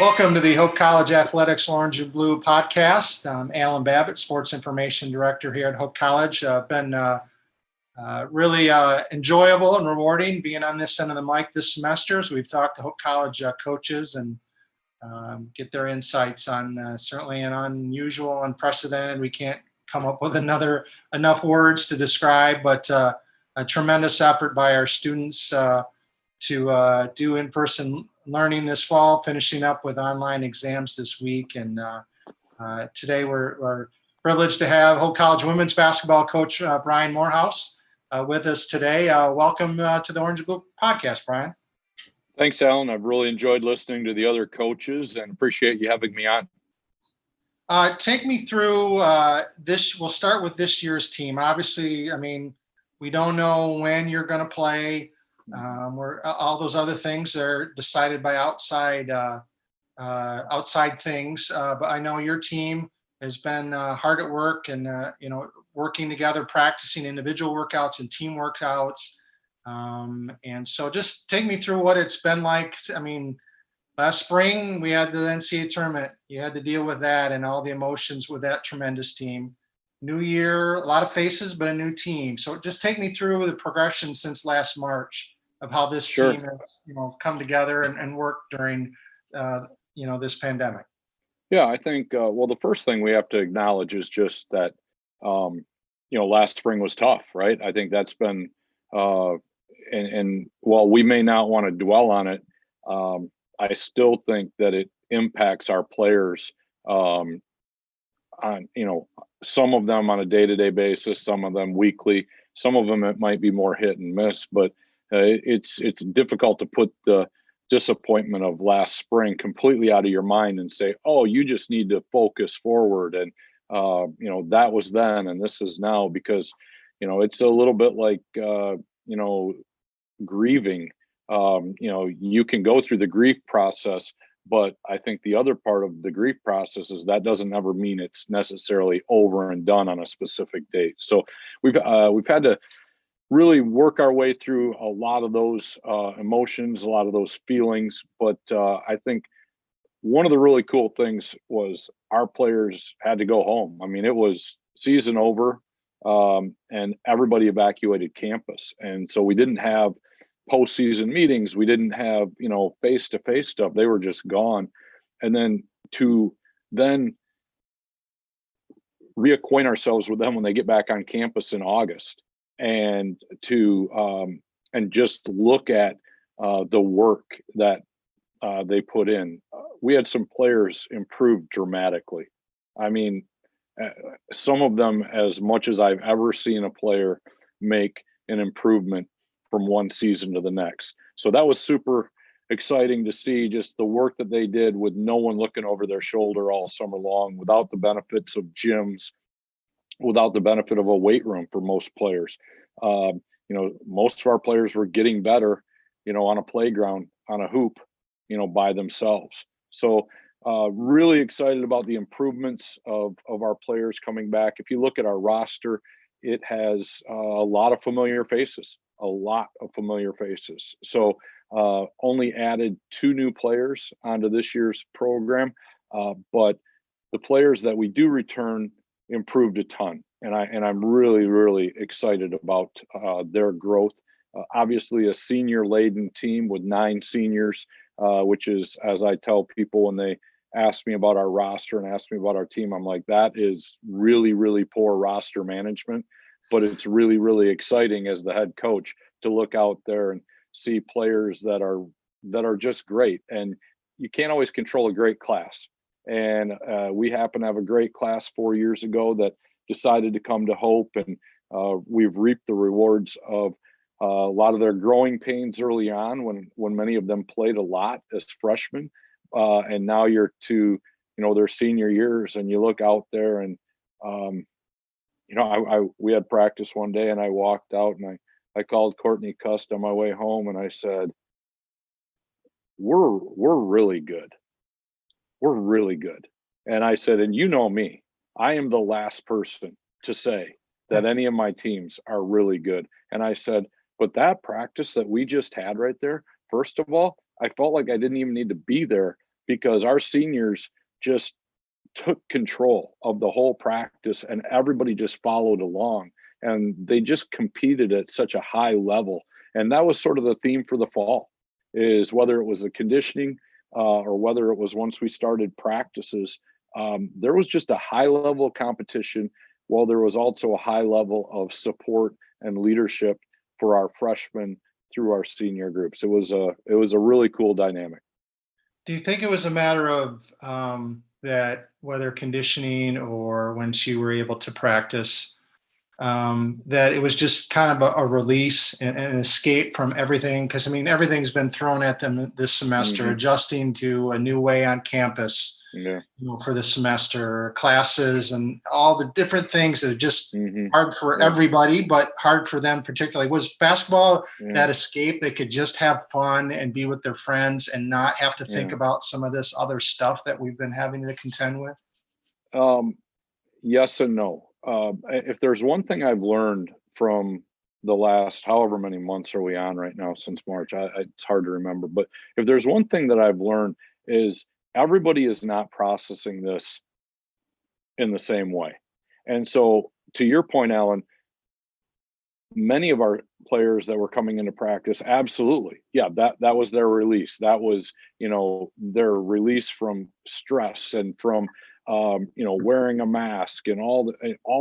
Welcome to the Hope College Athletics Orange and Blue podcast. I'm Alan Babbitt, Sports Information Director here at Hope College. Been really enjoyable and rewarding being on this end of the mic this semester. So we've talked to Hope College coaches and get their insights on certainly an unusual, unprecedented. We can't come up with enough words to describe, but a tremendous effort by our students to do in-person learning this fall, finishing up with online exams this week. And today we're privileged to have Hope College women's basketball coach Brian Morehouse with us today. Welcome to the Orange and Blue podcast, Brian. Thanks, Alan. I've really enjoyed listening to the other coaches and appreciate you having me on. Take me through this. We'll start with this year's team. Obviously, I mean, we don't know when you're going to play. All those other things are decided by outside things. But I know your team has been hard at work and working together, practicing individual workouts and team workouts. And so just take me through what it's been like. I mean, last spring we had the NCAA tournament. You had to deal with that and all the emotions with that tremendous team. New year, a lot of faces, but a new team. So just take me through the progression since last March of how this Sure. team has, come together and work during, this pandemic. Yeah, I think, the first thing we have to acknowledge is just that, last spring was tough, right? I think that's been, and while we may not want to dwell on it, I still think that it impacts our players on, some of them on a day-to-day basis, some of them weekly, some of them it might be more hit and miss, but it's difficult to put the disappointment of last spring completely out of your mind and say, oh, you just need to focus forward. And, that was then and this is now, because, it's a little bit like, grieving. You can go through the grief process, but I think the other part of the grief process is that doesn't ever mean it's necessarily over and done on a specific date. So we've had to really work our way through a lot of those emotions, a lot of those feelings. But I think one of the really cool things was our players had to go home. I mean, it was season over and everybody evacuated campus. And so we didn't have postseason meetings. We didn't have, face-to-face stuff. They were just gone. And then to reacquaint ourselves with them when they get back on campus in August, and to and just look at the work that they put in. We had some players improve dramatically. I mean, some of them as much as I've ever seen a player make an improvement from one season to the next. So that was super exciting to see, just the work that they did with no one looking over their shoulder all summer long, without the benefits of gyms, without the benefit of a weight room for most players. Most of our players were getting better, on a playground, on a hoop, by themselves. So really excited about the improvements of our players coming back. If you look at our roster, it has a lot of familiar faces. So only added 2 new players onto this year's program, but the players that we do return improved a ton, and I'm really, really excited about their growth. Obviously, a senior-laden team with 9 seniors, which is, as I tell people when they ask me about our roster and ask me about our team, I'm like, that is really, really poor roster management. But it's really, really exciting as the head coach to look out there and see players that are just great. And you can't always control a great class. And we happen to have a great class 4 years ago that decided to come to Hope, and we've reaped the rewards of a lot of their growing pains early on when many of them played a lot as freshmen. And now you're to, their senior years, and you look out there and, we had practice one day and I walked out and I called Courtney Cust on my way home and I said, we're really good. We're really good. And I said, and you know me, I am the last person to say that any of my teams are really good. And I said, but that practice that we just had right there, first of all, I felt like I didn't even need to be there because our seniors just took control of the whole practice and everybody just followed along, and they just competed at such a high level. And that was sort of the theme for the fall, is whether it was the conditioning or whether it was once we started practices, there was just a high level of competition, while there was also a high level of support and leadership for our freshmen through our senior groups. It was a really cool dynamic. Do you think it was a matter of that, whether conditioning or once you were able to practice, that it was just kind of a release and an escape from everything? Because I mean, everything's been thrown at them this semester, adjusting to a new way on campus, for the semester, classes, and all the different things that are just hard for everybody, but hard for them particularly. Was basketball that escape? They could just have fun and be with their friends and not have to think about some of this other stuff that we've been having to contend with? Yes and no. If there's one thing I've learned from the last however many months are we on right now since March, it's hard to remember, but if there's one thing that I've learned, is everybody is not processing this in the same way. And so to your point, Alan, many of our players that were coming into practice, absolutely, that was their release. That was, their release from stress and from wearing a mask and all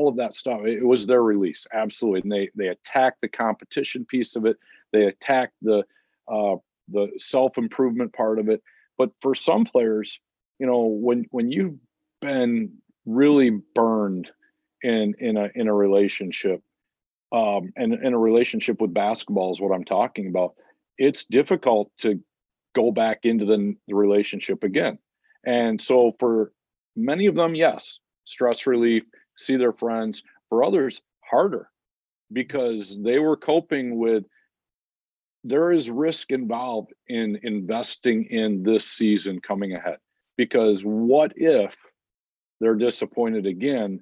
of that stuff. It was their release, absolutely. And they attacked the competition piece of it. They attacked the self-improvement part of it. But for some players, when you've been really burned in a relationship, and in a relationship with basketball is what I'm talking about, it's difficult to go back into the relationship again. And so for many of them, yes, stress relief, see their friends. For others, harder, because they were coping with, there is risk involved in investing in this season coming ahead, because what if they're disappointed again?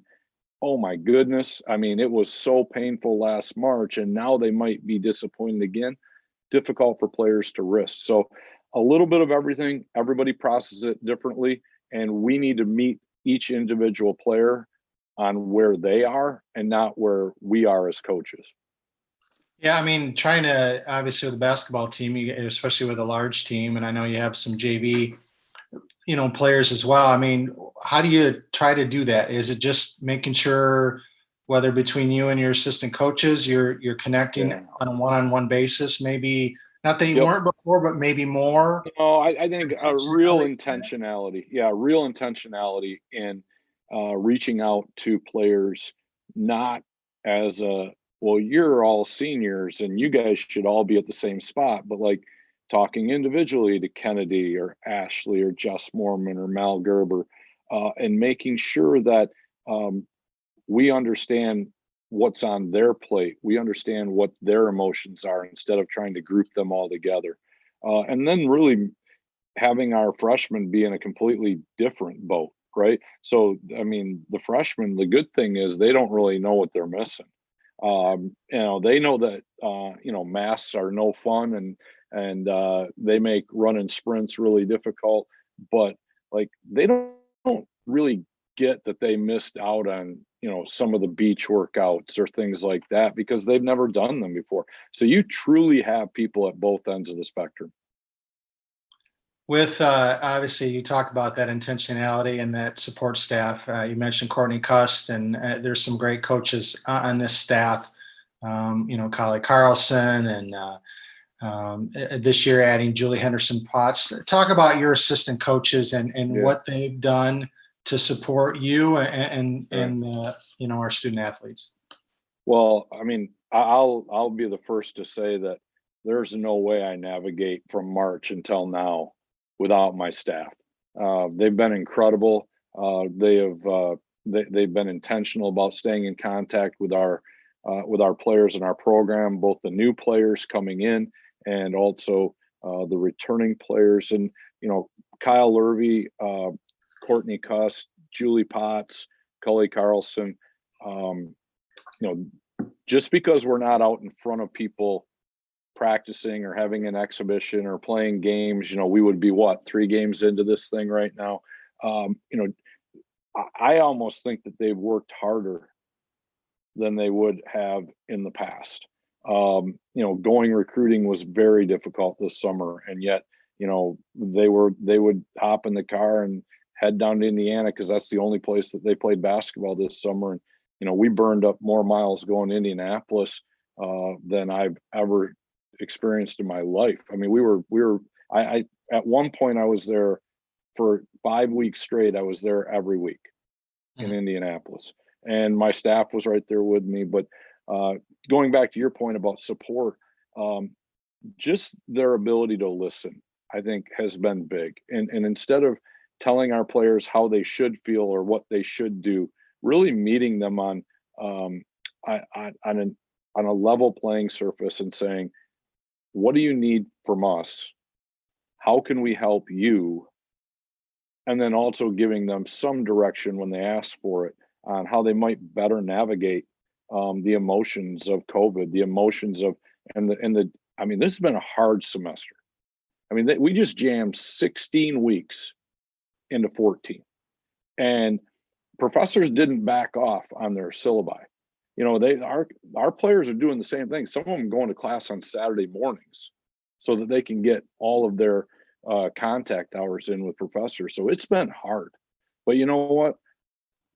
Oh my goodness. I mean, it was so painful last March, and now they might be disappointed again. Difficult for players to risk. So a little bit of everything, everybody processes it differently, and we need to meet each individual player on where they are and not where we are as coaches. Yeah, I mean, trying to, obviously with the basketball team, especially with a large team, and I know you have some JV, players as well. I mean, how do you try to do that? Is it just making sure, whether between you and your assistant coaches, you're connecting on a one-on-one basis? Maybe not that you weren't before, but maybe more. No, I think a real intentionality. Yeah, real intentionality in reaching out to players, not as well, you're all seniors and you guys should all be at the same spot, but like talking individually to Kennedy or Ashley or Jess Mormon or Mal Gerber, and making sure that we understand what's on their plate. We understand what their emotions are instead of trying to group them all together. And then really having our freshmen be in a completely different boat, right? So, I mean, the freshmen, the good thing is they don't really know what they're missing. They know that, masks are no fun, and they make running sprints really difficult, but like they don't really get that they missed out on, some of the beach workouts or things like that, because they've never done them before. So you truly have people at both ends of the spectrum. With obviously, you talk about that intentionality and that support staff. You mentioned Courtney Cust, and there's some great coaches on this staff. Kali Carlson, and this year adding Julie Henderson Potts. Talk about your assistant coaches and what they've done to support you and our student athletes. Well, I mean, I'll be the first to say that there's no way I navigate from March until now without my staff. They've been incredible. They've been intentional about staying in contact with our players in our program, both the new players coming in and also the returning players. And Kyle Lurvey, Courtney Cust, Julie Potts, Cully Carlson. Just because we're not out in front of people practicing or having an exhibition or playing games, we would be 3 games into this thing right now. I almost think that they've worked harder than they would have in the past. Going recruiting was very difficult this summer, and yet, they would hop in the car and head down to Indiana because that's the only place that they played basketball this summer. And, we burned up more miles going to Indianapolis than I've ever experienced in my life. I mean, I at one point I was there for 5 weeks straight. I was there every week in Indianapolis, and my staff was right there with me. But going back to your point about support, just their ability to listen, I think, has been big. And instead of telling our players how they should feel or what they should do, really meeting them on a level playing surface and saying, what do you need from us? How can we help you? And then also giving them some direction when they ask for it on how they might better navigate the emotions of COVID, the emotions of, I mean, this has been a hard semester. I mean, we just jammed 16 weeks into 14, and professors didn't back off on their syllabi. Our players are doing the same thing. Some of them going to class on Saturday mornings so that they can get all of their contact hours in with professors. So it's been hard, but you know what?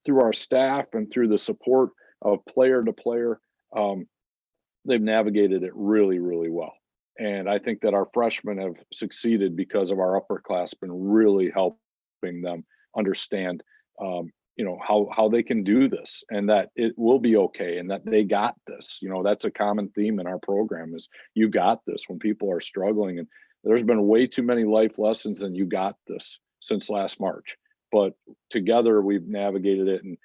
Through our staff and through the support of player to player, they've navigated it really, really well. And I think that our freshmen have succeeded because of our upperclassmen really helping them understand, how they can do this and that it will be okay and that they got this. That's a common theme in our program is you got this when people are struggling. And there's been way too many life lessons and you got this since last March. But together we've navigated it. And,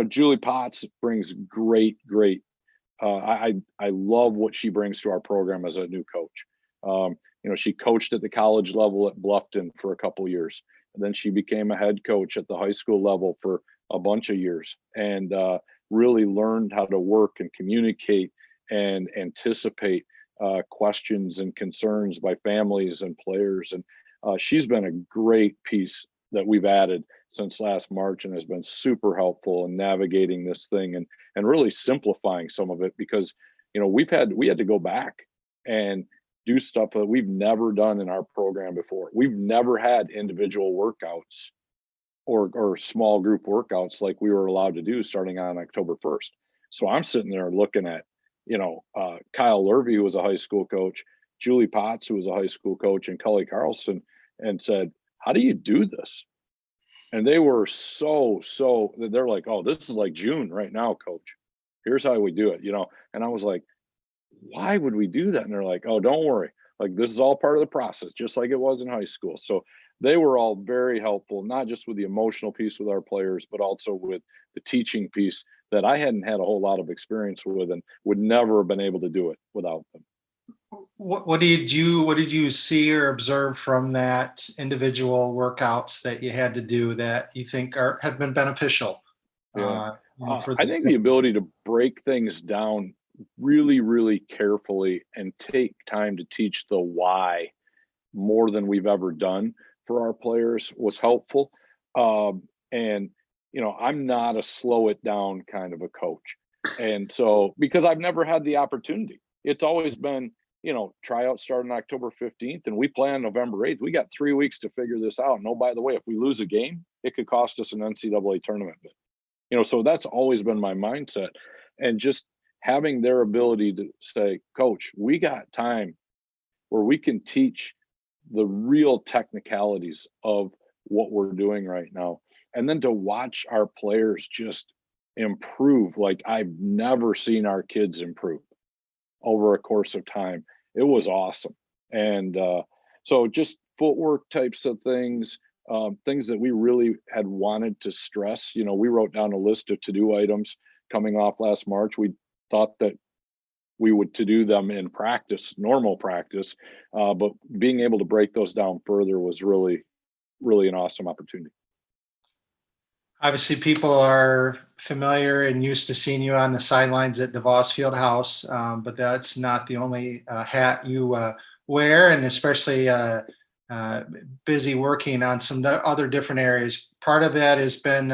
Julie Potts brings great. I love what she brings to our program as a new coach. She coached at the college level at Bluffton for a couple years. And then she became a head coach at the high school level for a bunch of years and really learned how to work and communicate and anticipate questions and concerns by families and players. And she's been a great piece that we've added since last March and has been super helpful in navigating this thing and really simplifying some of it because, we had to go back and do stuff that we've never done in our program before. We've never had individual workouts or small group workouts like we were allowed to do starting on October 1st. So I'm sitting there looking at, Kyle Lurvey, who was a high school coach, Julie Potts, who was a high school coach, and Cully Carlson, and said, how do you do this? And they were they're like, oh, this is like June right now, coach. Here's how we do it, And I was like, why would we do that? And they're like, oh, don't worry. Like, this is all part of the process, just like it was in high school. So they were all very helpful, not just with the emotional piece with our players, but also with the teaching piece that I hadn't had a whole lot of experience with and would never have been able to do it without them. What did you see or observe from that individual workouts that you had to do that you think have been beneficial? Yeah. I think the ability to break things down really, really carefully and take time to teach the why more than we've ever done for our players was helpful. And, I'm not a slow it down kind of a coach. And so, because I've never had the opportunity, it's always been, tryouts start on October 15th and we play on November 8th. We got 3 weeks to figure this out. And oh, by the way, if we lose a game, it could cost us an NCAA tournament bid. So that's always been my mindset. And just having their ability to say, coach, we got time where we can teach the real technicalities of what we're doing right now. And then to watch our players just improve like I've never seen our kids improve over a course of time. It was awesome. And so just footwork types of things, things that we really had wanted to stress. We wrote down a list of to-do items coming off last March. We thought that we would to do them in practice, normal practice, but being able to break those down further was really, really an awesome opportunity. Obviously, people are familiar and used to seeing you on the sidelines at DeVos Fieldhouse, but that's not the only hat you wear, and especially uh, busy working on some other different areas. Part of that has been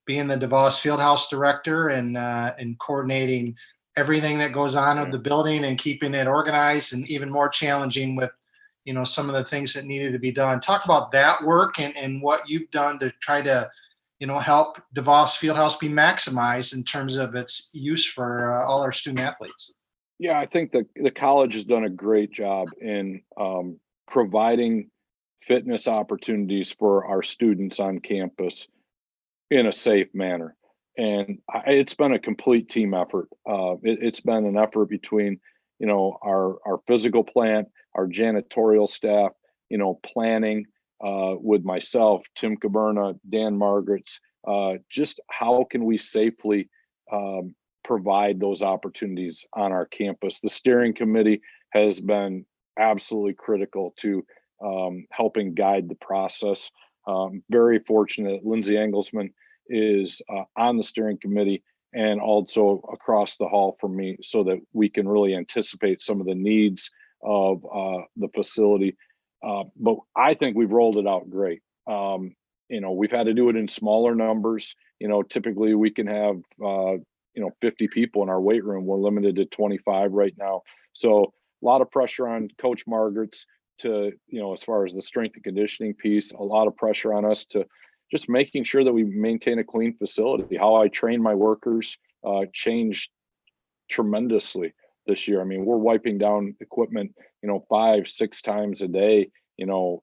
being the DeVos Fieldhouse director and coordinating everything that goes on of Yeah. the building and keeping it organized, and even more challenging with some of the things that needed to be done. Talk about that work and what you've done to try to help DeVos Fieldhouse be maximized in terms of its use for all our student athletes. Yeah, I think the college has done a great job in providing fitness opportunities for our students on campus in a safe manner. And it's been a complete team effort. It's been an effort between, our physical plant, our janitorial staff, planning with myself, Tim Caberna, Dan Margaret's, just how can we safely um, provide those opportunities on our campus. The steering committee has been absolutely critical to helping guide the process. Very fortunate Lindsay Engelsman is on the steering committee and also across the hall from me so that we can really anticipate some of the needs of the facility. But I think we've rolled it out great. We've had to do it in smaller numbers. Typically we can have 50 people in our weight room. We're limited to 25 right now. So a lot of pressure on Coach Margaret's to, as far as the strength and conditioning piece, a lot of pressure on us to just making sure that we maintain a clean facility. How I train my workers changed tremendously this year. I mean, we're wiping down equipment, 5, 6 times a day,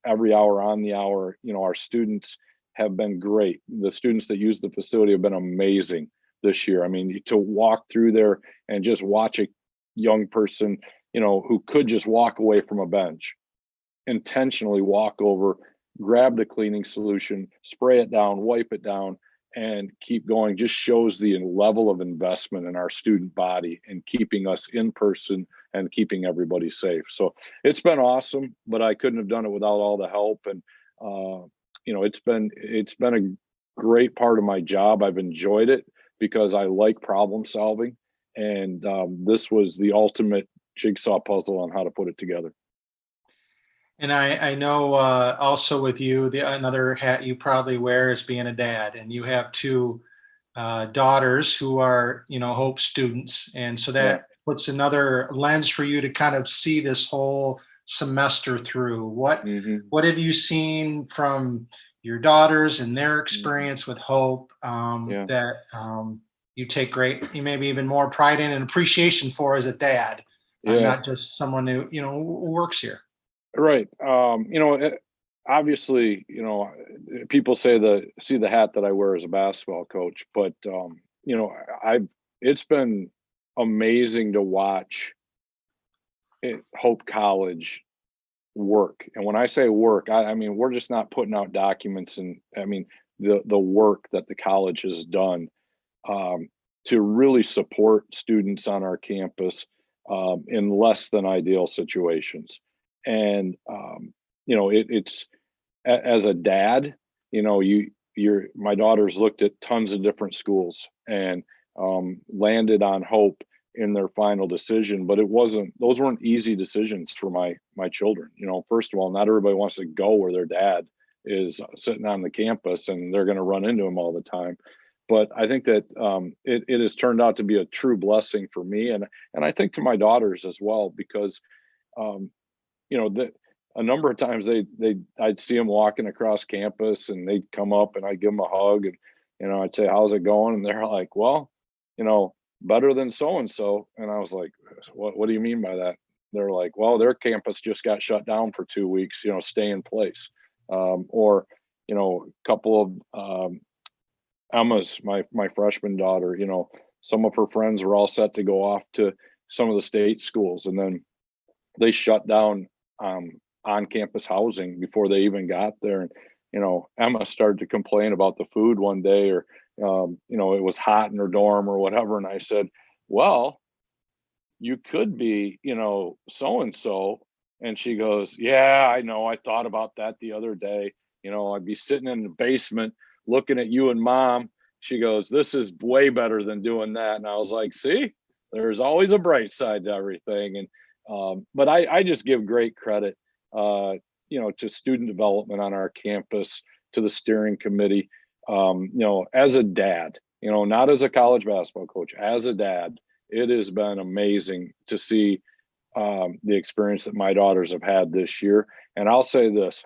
every hour on the hour. Our students have been great. The students that use the facility have been amazing this year. I mean, to walk through there and just watch a young person, who could just walk away from a bench, intentionally walk over, grab the cleaning solution, spray it down, wipe it down, and keep going, just shows the level of investment in our student body and keeping us in person and keeping everybody safe. So it's been awesome, but I couldn't have done it without all the help. And it's been a great part of my job. I've enjoyed it because I like problem solving, and this was the ultimate jigsaw puzzle on how to put it together. And I know also with you, another hat you probably wear is being a dad, and you have two daughters who are, Hope students. And so Yeah. that puts another lens for you to kind of see this whole semester through. Hmm. What have you seen from your daughters and their Hmm. experience with Hope Yeah. that you take great, you maybe even more pride in and appreciation for as a dad, Yeah. not just someone who, who works here? Right. Obviously, people see the hat that I wear as a basketball coach, but I've it's been amazing to watch Hope College work. And when I say work, I mean we're just not putting out documents, and I mean the work that the college has done um, to really support students on our campus in less than ideal situations. And it's as a dad, my daughters looked at tons of different schools and landed on Hope in their final decision. But those weren't easy decisions for my children. First of all, not everybody wants to go where their dad is sitting on the campus and they're going to run into him all the time. But I think that it has turned out to be a true blessing for me, and I think to my daughters as well, because um, that a number of times I'd see them walking across campus and they'd come up and I'd give them a hug, and I'd say, how's it going? And they're like, well, better than so and so. And I was like, what do you mean by that? They're like, well, their campus just got shut down for 2 weeks, stay in place. Or a couple of Emma's, my freshman daughter, some of her friends were all set to go off to some of the state schools, and then they shut down on campus housing before they even got there. And Emma started to complain about the food one day, or it was hot in her dorm or whatever. And I said, well, you could be, so and so. And she goes, yeah, I know, I thought about that the other day. I'd be sitting in the basement looking at you and mom. She goes, this is way better than doing that. And I was like, see, there's always a bright side to everything. And but I just give great credit, to student development on our campus, to the steering committee. As a dad, not as a college basketball coach, as a dad, it has been amazing to see the experience that my daughters have had this year. And I'll say this,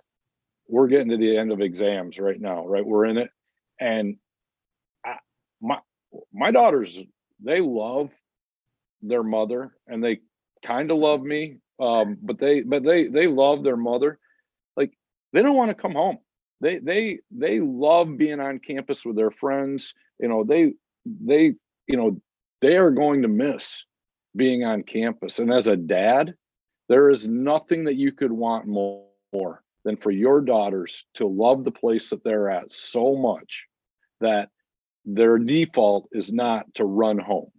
we're getting to the end of exams right now, right? We're in it. And my daughters, they love their mother and they kind of love me. But they love their mother. Like, they don't want to come home. They love being on campus with their friends. They are going to miss being on campus. And as a dad, there is nothing that you could want more than for your daughters to love the place that they're at so much that their default is not to run home,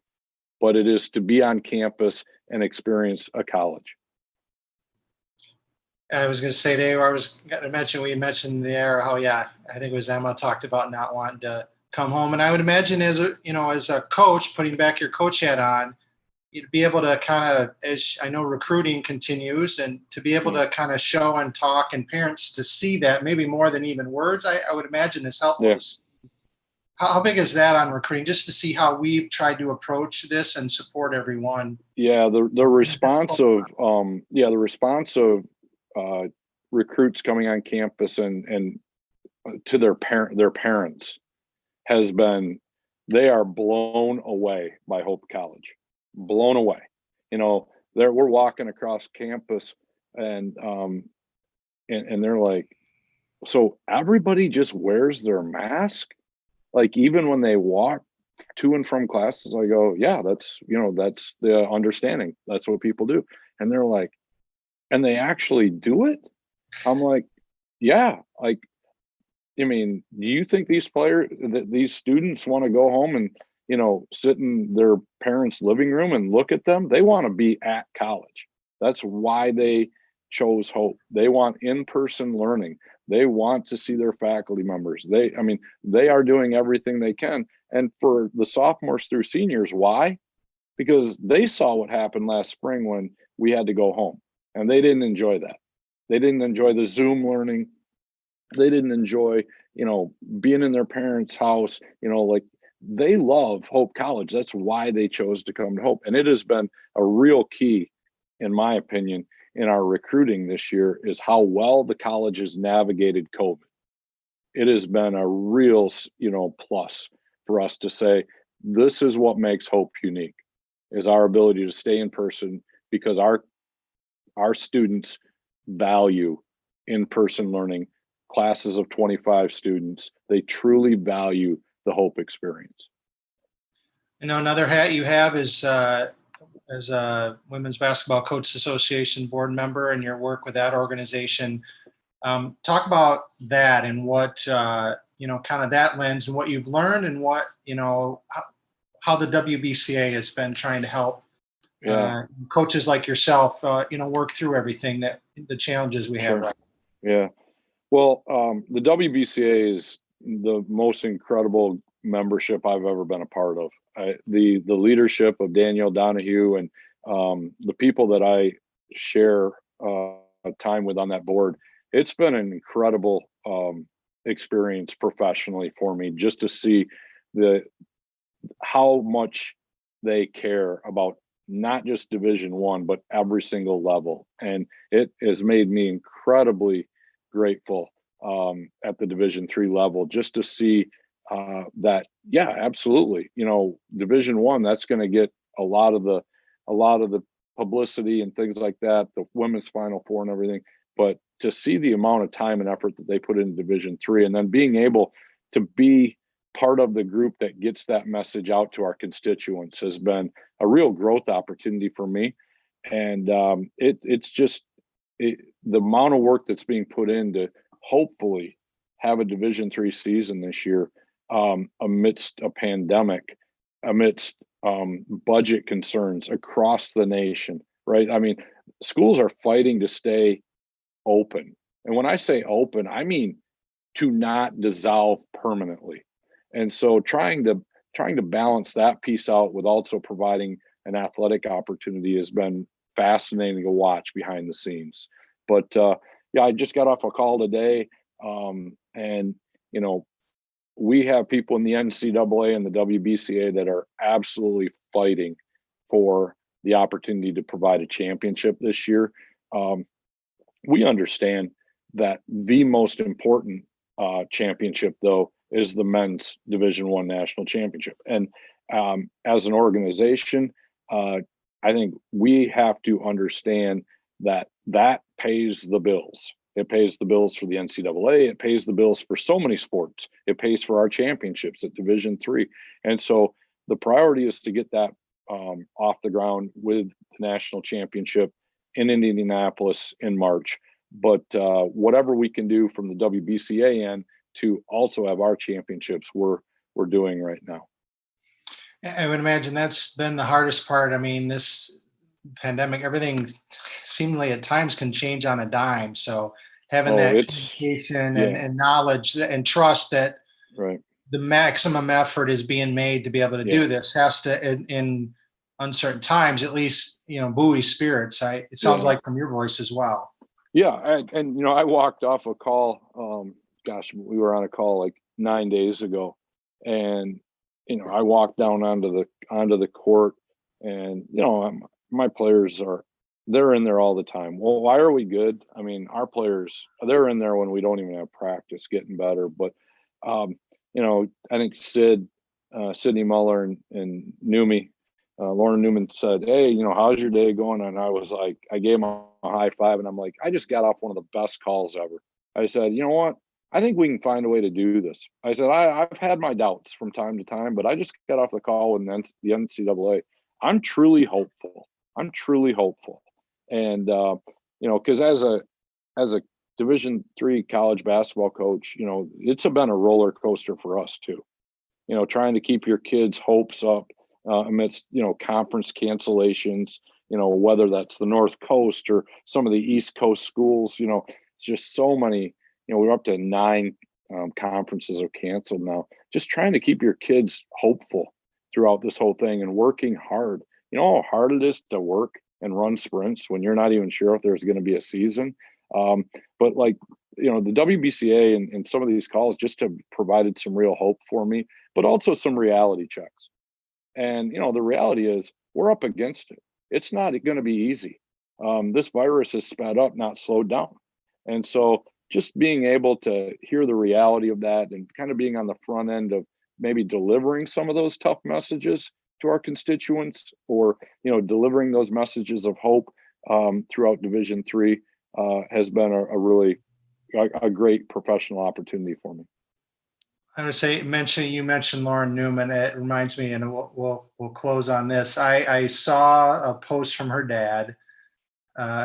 but it is to be on campus and experience a college. I was going to say, Dave, I was going to mention, we mentioned there how, I think it was Emma talked about not wanting to come home. And I would imagine as a coach, putting back your coach hat on, you'd be able to kind of, as I know recruiting continues, and to be able to kind of show and talk, and parents to see that maybe more than even words, I would imagine is helpful. Yeah. How big is that on recruiting, just to see how we've tried to approach this and support everyone? Yeah, the response of recruits coming on campus and to their parents has been, they are blown away by Hope College, blown away. We're walking across campus and they're like, so everybody just wears their mask? Like, even when they walk to and from classes, I go, yeah, that's the understanding. That's what people do. And they're like, and they actually do it? I'm like, yeah. Like, do you think these students want to go home and, sit in their parents' living room and look at them? They want to be at college. That's why they chose Hope. They want in-person learning. They want to see their faculty members. They are doing everything they can. And for the sophomores through seniors, why? Because they saw what happened last spring when we had to go home, and they didn't enjoy that. They didn't enjoy the Zoom learning. They didn't enjoy, being in their parents' house. Like, they love Hope College. That's why they chose to come to Hope. And it has been a real key, in my opinion, in our recruiting this year, is how well the college has navigated COVID. It has been a real, plus for us to say, this is what makes Hope unique, is our ability to stay in person, because our students value in-person learning. Classes of 25 students, they truly value the Hope experience. Another hat you have is as a Women's Basketball Coaches Association board member, and your work with that organization. Talk about that and what, kind of that lens and what you've learned, and what, how the WBCA has been trying to help coaches like yourself, work through everything the challenges we have. Sure. Yeah. Well, the WBCA is the most incredible membership I've ever been a part of. The leadership of Danielle Donahue and the people that I share time with on that board, it's been an incredible experience professionally for me, just to see how much they care about not just Division I, but every single level. And it has made me incredibly grateful at the Division III level, just to see that, yeah, absolutely. Division I, that's going to get a lot of the publicity and things like that, the women's Final Four and everything. But to see the amount of time and effort that they put in Division III, and then being able to be part of the group that gets that message out to our constituents, has been a real growth opportunity for me. And it's just the amount of work that's being put in to hopefully have a Division III season this year, amidst a pandemic, amidst budget concerns across the nation, right? Schools are fighting to stay open. And when I say open, I mean to not dissolve permanently. And so trying to balance that piece out with also providing an athletic opportunity has been fascinating to watch behind the scenes. But yeah, I just got off a call today, and we have people in the NCAA and the WBCA that are absolutely fighting for the opportunity to provide a championship this year. We understand that the most important championship, though, is the men's Division I national championship. And as an organization, I think we have to understand that pays the bills. It pays the bills for the NCAA. It pays the bills for so many sports. It pays for our championships at Division III. And so the priority is to get that off the ground with the national championship in Indianapolis in March. But whatever we can do from the WBCA end to also have our championships, we're doing right now. I would imagine that's been the hardest part. I mean, this pandemic, everything seemingly at times can change on a dime. So having that communication and knowledge and trust that right, the maximum effort is being made to be able to do this has to, in uncertain times, at least, buoy spirits. It sounds like from your voice as well. Yeah. And I walked off a call. We were on a call like 9 days ago, and I walked down onto the court, and my players they're in there all the time. Well, why are we good? I mean, our players, they're in there when we don't even have practice, getting better. But I think Sydney Muller and Newmy, Lauren Newman said, "Hey, how's your day going?" And I was like, I gave him a high five, and I'm like, I just got off one of the best calls ever. I said, you know what? I think we can find a way to do this. I said, I've had my doubts from time to time, but I just got off the call with the NCAA. I'm truly hopeful. And, because as a Division III college basketball coach, it's been a roller coaster for us too. Trying to keep your kids' hopes up amidst, conference cancellations, whether that's the North Coast or some of the East Coast schools, it's just so many. We're up to 9 conferences are canceled now. Just trying to keep your kids hopeful throughout this whole thing and working hard. You know how hard it is to work and run sprints when you're not even sure if there's going to be a season. But the WBCA and some of these calls just have provided some real hope for me, but also some reality checks. And, the reality is we're up against it. It's not going to be easy. This virus has sped up, not slowed down. And so just being able to hear the reality of that and kind of being on the front end of maybe delivering some of those tough messages to our constituents, or, delivering those messages of hope throughout Division III has been a really great professional opportunity for me. I would say, you mentioned Lauren Newman. It reminds me, and we'll close on this. I saw a post from her dad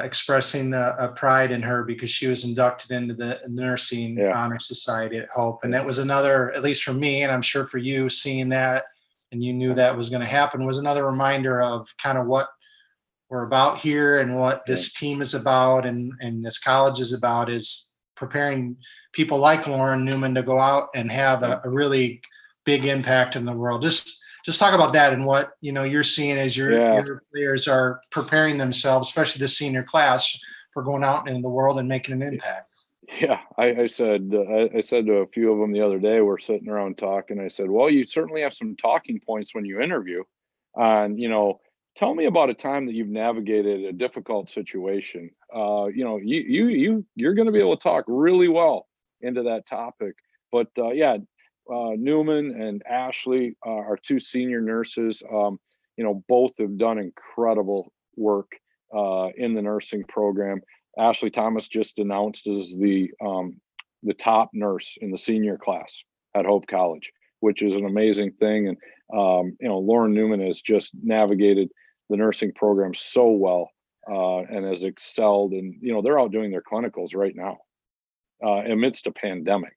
expressing a pride in her because she was inducted into the Nursing Honor Society at Hope. And that was another, at least for me, and I'm sure for you, seeing that, and you knew that was going to happen, was another reminder of kind of what we're about here and what this team is about and this college is about, is preparing people like Lauren Newman to go out and have a really big impact in the world. Just talk about that and what you're seeing as your players are preparing themselves, especially the senior class, for going out into the world and making an impact. Yeah, I said to a few of them the other day, we're sitting around talking. I said, well, you certainly have some talking points when you interview. And tell me about a time that you've navigated a difficult situation. You're going to be able to talk really well into that topic. But Newman and Ashley, our 2 senior nurses, both have done incredible work in the nursing program. Ashley Thomas just announced as the top nurse in the senior class at Hope College, which is an amazing thing. And Lauren Newman has just navigated the nursing program so well and has excelled. And they're out doing their clinicals right now amidst a pandemic.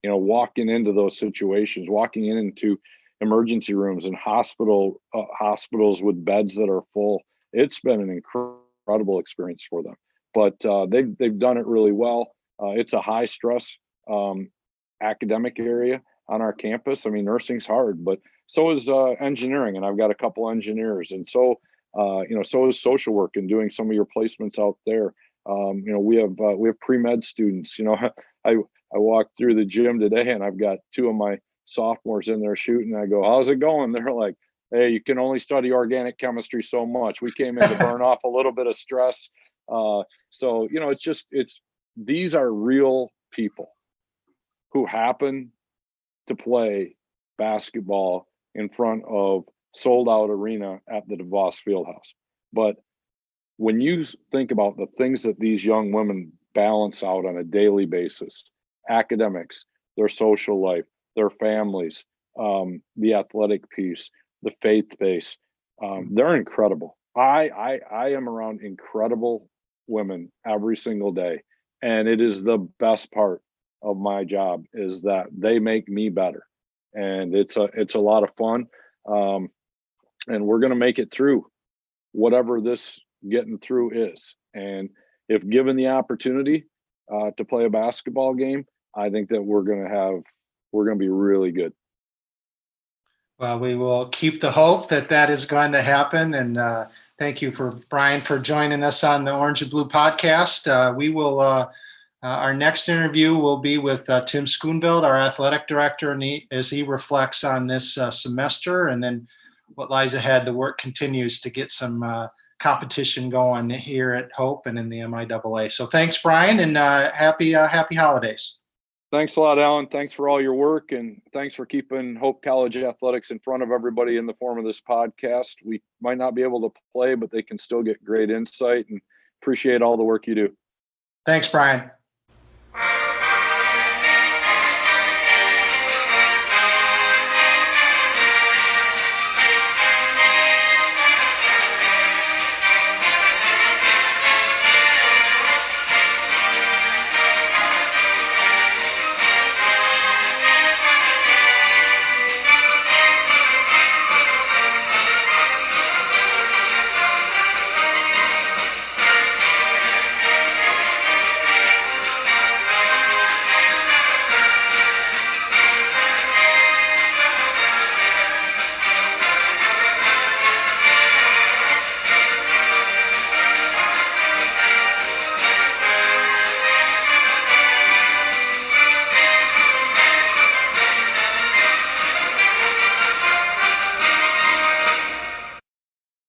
Walking into those situations, walking into emergency rooms and hospitals with beds that are full. It's been an incredible experience for them. But they've done it really well. It's a high stress academic area on our campus. I mean, nursing's hard, but so is engineering, and I've got a couple engineers, and so so is social work and doing some of your placements out there. We have pre-med students. I walked through the gym today, and I've got two of my sophomores in there shooting. I go, "How's it going?" They're like, "Hey, you can only study organic chemistry so much. We came in to burn off a little bit of stress." So it's these are real people who happen to play basketball in front of sold out arena at the DeVos Fieldhouse. But when you think about the things that these young women balance out on a daily basis, academics, their social life, their families, the athletic piece, the faith base, they're incredible. I am around incredible women every single day, and it is the best part of my job is that they make me better, and it's a lot of fun, and we're going to make it through whatever this getting through is. And if given the opportunity to play a basketball game, I think that we're going to be really good. Well, we will keep the hope that is going to happen. And thank you Brian for joining us on the Orange and Blue podcast. We will. Our next interview will be with Tim Schoonveld, our athletic director, and as he reflects on this semester and then what lies ahead. The work continues to get some competition going here at Hope and in the MIAA. So thanks, Brian, and happy holidays. Thanks a lot, Alan. Thanks for all your work, and thanks for keeping Hope College athletics in front of everybody in the form of this podcast. We might not be able to play, but they can still get great insight, and appreciate all the work you do. Thanks, Brian.